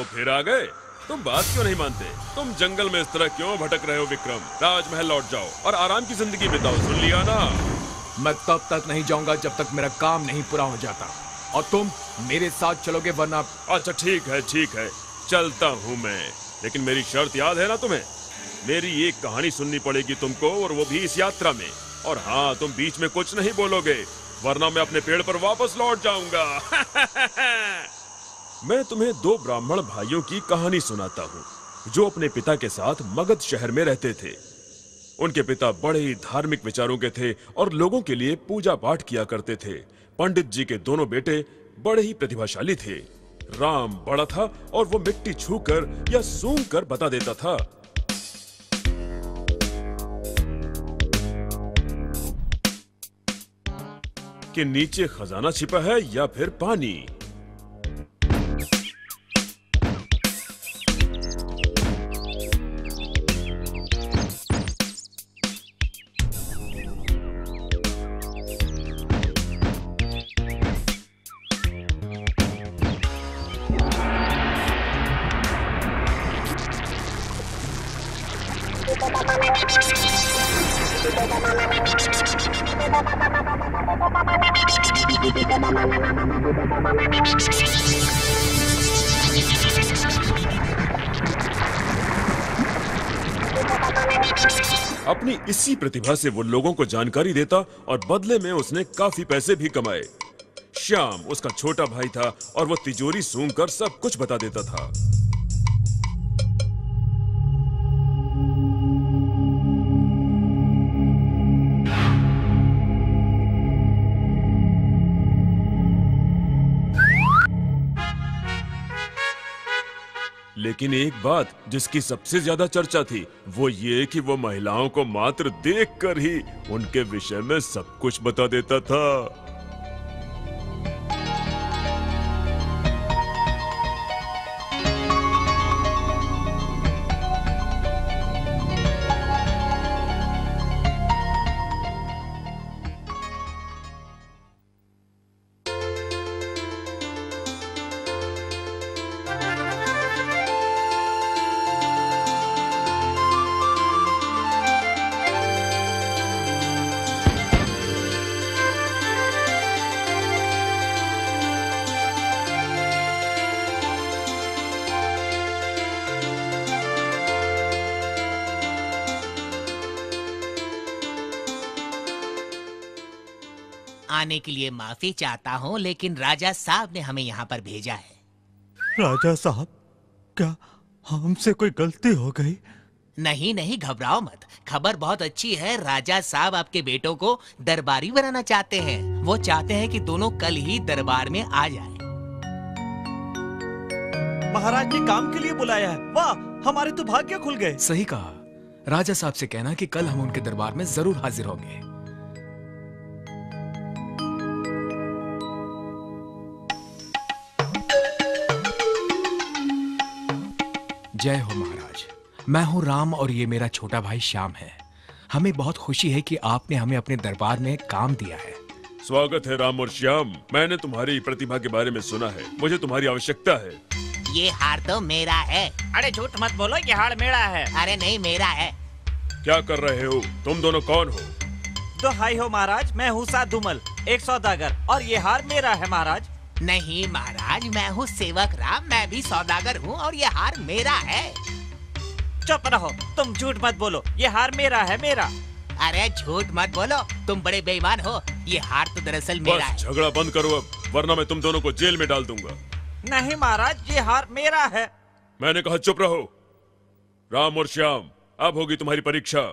तो फिर आ गए। तुम बात क्यों नहीं मानते? तुम जंगल में इस तरह क्यों भटक रहे हो विक्रम? राजमहल लौट जाओ और आराम की जिंदगी बिताओ, सुन लिया ना? मैं तब तक नहीं जाऊंगा जब तक मेरा काम नहीं पूरा हो जाता, और तुम मेरे साथ चलोगे वरना। अच्छा ठीक है, चलता हूँ मैं, लेकिन मेरी शर्त याद है ना तुम्हें? मेरी एक कहानी सुननी पड़ेगी तुमको, और वो भी इस यात्रा में। और हाँ, तुम बीच में कुछ नहीं बोलोगे, वरना मैं अपने पेड़ पर वापस लौट जाऊंगा। मैं तुम्हें दो ब्राह्मण भाइयों की कहानी सुनाता हूँ, जो अपने पिता के साथ मगध शहर में रहते थे। उनके पिता बड़े ही धार्मिक विचारों के थे और लोगों के लिए पूजा पाठ किया करते थे। पंडित जी के दोनों बेटे बड़े ही प्रतिभाशाली थे। राम बड़ा था और वो मिट्टी छूकर या सूंघकर बता देता था कि नीचे खजाना छिपा है या फिर पानी। अपनी इसी प्रतिभा से वो लोगों को जानकारी देता और बदले में उसने काफी पैसे भी कमाए। श्याम उसका छोटा भाई था और वो तिजोरी सूंघकर सब कुछ बता देता था। लेकिन एक बात जिसकी सबसे ज्यादा चर्चा थी, वो ये कि वो महिलाओं को मात्र देखकर ही उनके विषय में सब कुछ बता देता था। आने के लिए माफी चाहता हूँ, लेकिन राजा साहब ने हमें यहाँ पर भेजा है। राजा साहब, क्या हमसे कोई गलती हो गई? नहीं नहीं, घबराओ मत, खबर बहुत अच्छी है। राजा साहब आपके बेटों को दरबारी बनाना चाहते हैं। वो चाहते हैं कि दोनों कल ही दरबार में आ जाएं। महाराज ने काम के लिए बुलाया है। वाह, हमारे तो भाग्य खुल गए। सही कहा। राजा साहब से कहना कि कल हम उनके दरबार में जरूर हाजिर होंगे। जय हो महाराज। मैं हूं राम और ये मेरा छोटा भाई श्याम है। हमें बहुत खुशी है कि आपने हमें अपने दरबार में काम दिया है। स्वागत है राम और श्याम। मैंने तुम्हारी प्रतिभा के बारे में सुना है, मुझे तुम्हारी आवश्यकता है। ये हार तो मेरा है। अरे झूठ मत बोलो, ये हार मेरा है। अरे नहीं, मेरा है। क्या कर रहे हो तुम दोनों? कौन हो? दुहाई हो महाराज, मैं हूँ साधुमल, एक सौदागर, और ये हार मेरा है महाराज। नहीं महाराज, मैं हूँ सेवक राम, मैं भी सौदागर हूँ और ये हार मेरा है। चुप रहो, तुम झूठ मत बोलो, ये हार मेरा है, मेरा। अरे झूठ मत बोलो, तुम बड़े बेईमान हो। ये हार तो दरअसल मेरा है। झगड़ा बंद करो अब, वरना मैं तुम दोनों को जेल में डाल दूंगा। नहीं महाराज, ये हार मेरा है। मैंने कहा चुप रहो। राम और श्याम, अब होगी तुम्हारी परीक्षा।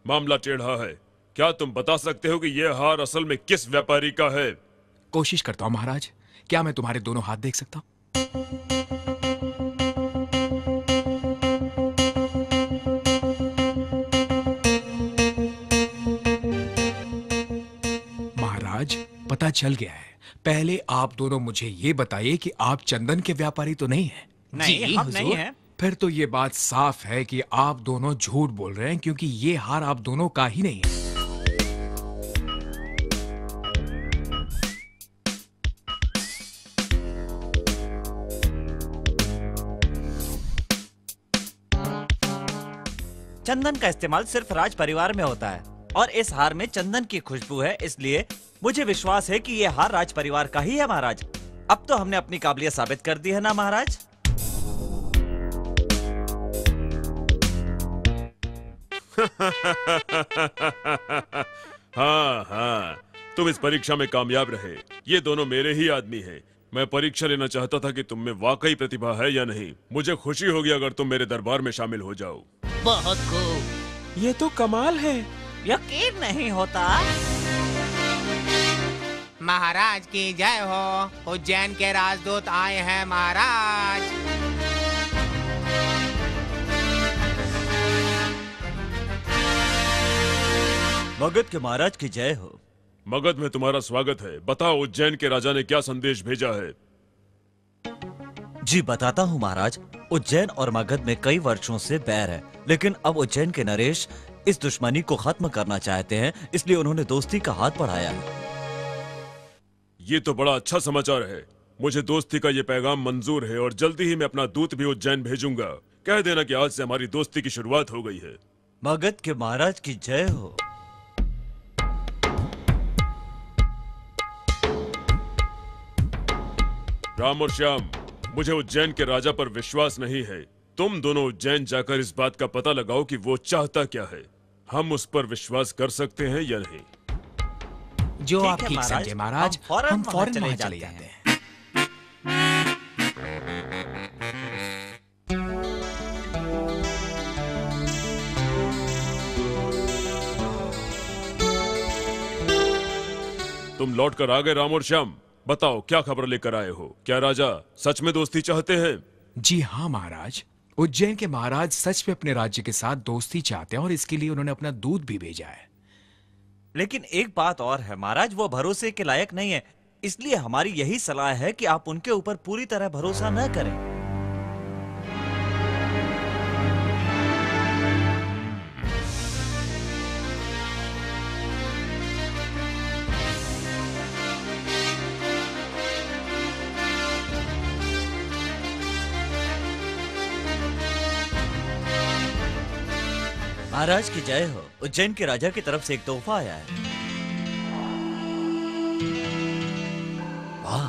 मामला टेढ़ा है। क्या तुम बता सकते हो कि यह हार असल में किस व्यापारी का है? कोशिश करता हूँ महाराज। क्या मैं तुम्हारे दोनों हाथ देख सकता हूँ? महाराज, पता चल गया है। पहले आप दोनों मुझे ये बताइए कि आप चंदन के व्यापारी तो नहीं हैं? नहीं, हम नहीं हैं। फिर तो ये बात साफ है कि आप दोनों झूठ बोल रहे हैं, क्योंकि ये हार आप दोनों का ही नहीं है। चंदन का इस्तेमाल सिर्फ राज परिवार में होता है और इस हार में चंदन की खुशबू है, इसलिए मुझे विश्वास है कि ये हार राज परिवार का ही है महाराज। अब तो हमने अपनी काबिलियत साबित कर दी है ना महाराज। हाँ हाँ, तुम इस परीक्षा में कामयाब रहे। ये दोनों मेरे ही आदमी हैं। मैं परीक्षा लेना चाहता था कि तुम में वाकई प्रतिभा है या नहीं। मुझे खुशी होगी अगर तुम मेरे दरबार में शामिल हो जाओ। बहुत खूब। ये तो कमाल है। यकीन नहीं होता। महाराज की जय हो। उज्जैन के राजदूत आए हैं महाराज। मगध के महाराज की जय हो। मगध में तुम्हारा स्वागत है। बताओ उज्जैन के राजा ने क्या संदेश भेजा है? जी बताता हूँ महाराज। उज्जैन और मगध में कई वर्षों से बैर है, लेकिन अब उज्जैन के नरेश इस दुश्मनी को खत्म करना चाहते हैं, इसलिए उन्होंने दोस्ती का हाथ बढ़ाया है। ये तो बड़ा अच्छा समाचार है। मुझे दोस्ती का ये पैगाम मंजूर है और जल्दी ही मैं अपना दूत भी उज्जैन भेजूंगा। कह देना कि आज से हमारी दोस्ती की शुरुआत हो गई है। मगध के महाराज की जय हो। राम और श्याम, मुझे उज्जैन के राजा पर विश्वास नहीं है। तुम दोनों उज्जैन जाकर इस बात का पता लगाओ कि वो चाहता क्या है। हम उस पर विश्वास कर सकते हैं या नहीं। जो ठीक आप है ठीक महाराज, समझे महाराज, हम फौरन वहां चले जाते हैं। तुम लौट कर आ गए राम और श्याम। बताओ क्या खबर लेकर आए हो? क्या राजा सच में दोस्ती चाहते हैं? जी हाँ महाराज, उज्जैन के महाराज सच में अपने राज्य के साथ दोस्ती चाहते हैं और इसके लिए उन्होंने अपना दूत भी भेजा है। लेकिन एक बात और है महाराज, वो भरोसे के लायक नहीं है, इसलिए हमारी यही सलाह है कि आप उनके ऊपर पूरी तरह भरोसा न करें। महाराज की जय हो। उज्जैन के राजा की तरफ से एक तोहफा आया है। वाह,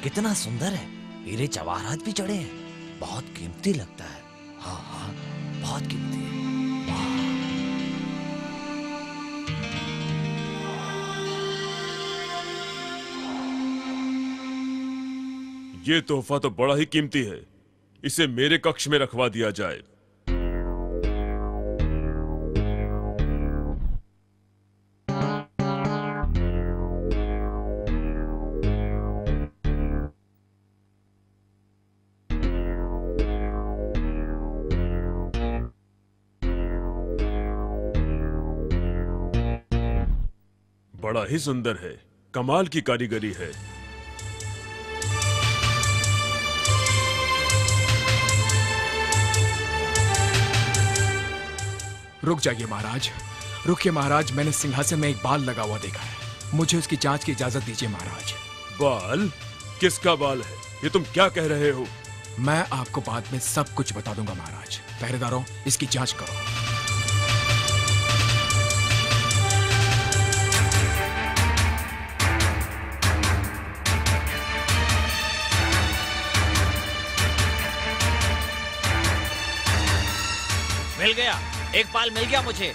कितना सुंदर है। हीरे जवाहरात भी जड़े हैं। बहुत कीमती लगता है। हाँ हाँ, बहुत कीमती है। वाह। ये तोहफा तो बड़ा ही कीमती है। इसे मेरे कक्ष में रखवा दिया जाए। बड़ा ही सुंदर है। कमाल की कारीगरी है। रुक जाइए महाराज, रुकिए महाराज। मैंने सिंहासन में एक बाल लगा हुआ देखा है। मुझे उसकी जांच की इजाजत दीजिए महाराज। बाल? किसका बाल है? ये तुम क्या कह रहे हो? मैं आपको बाद में सब कुछ बता दूंगा महाराज। पहरेदारों, इसकी जांच करो। मिल गया, एक बाल मिल गया मुझे।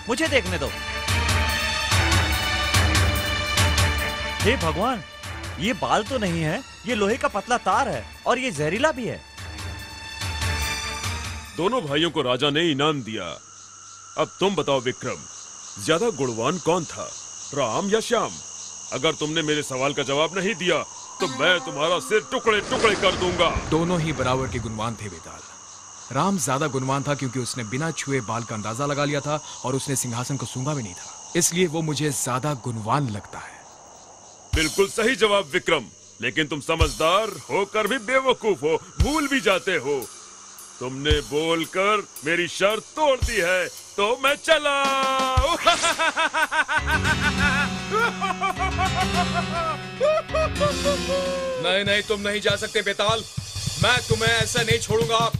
मुझे देखने दो। हे भगवान, ये बाल तो नहीं है, ये लोहे का पतला तार है और ये जहरीला भी है। दोनों भाइयों को राजा ने इनाम दिया। अब तुम बताओ विक्रम, ज्यादा गुणवान कौन था, राम या श्याम? अगर तुमने मेरे सवाल का जवाब नहीं दिया तो मैं तुम्हारा सिर टुकड़े टुकड़े कर दूंगा। दोनों ही बराबर के गुणवान थे बेताल। राम ज्यादा गुणवान था क्योंकि उसने बिना छुए बाल का अंदाजा लगा लिया था और उसने सिंहासन को सूंघा भी नहीं था, इसलिए वो मुझे ज्यादा गुणवान लगता है। बिल्कुल सही जवाब विक्रम, लेकिन तुम समझदार होकर भी बेवकूफ हो, भूल भी जाते हो। तुमने बोलकर मेरी शर्त तोड़ दी है, तो मैं चला। नहीं नहीं, तुम नहीं जा सकते बेताल। मैं तुम्हें ऐसा नहीं छोड़ूंगा।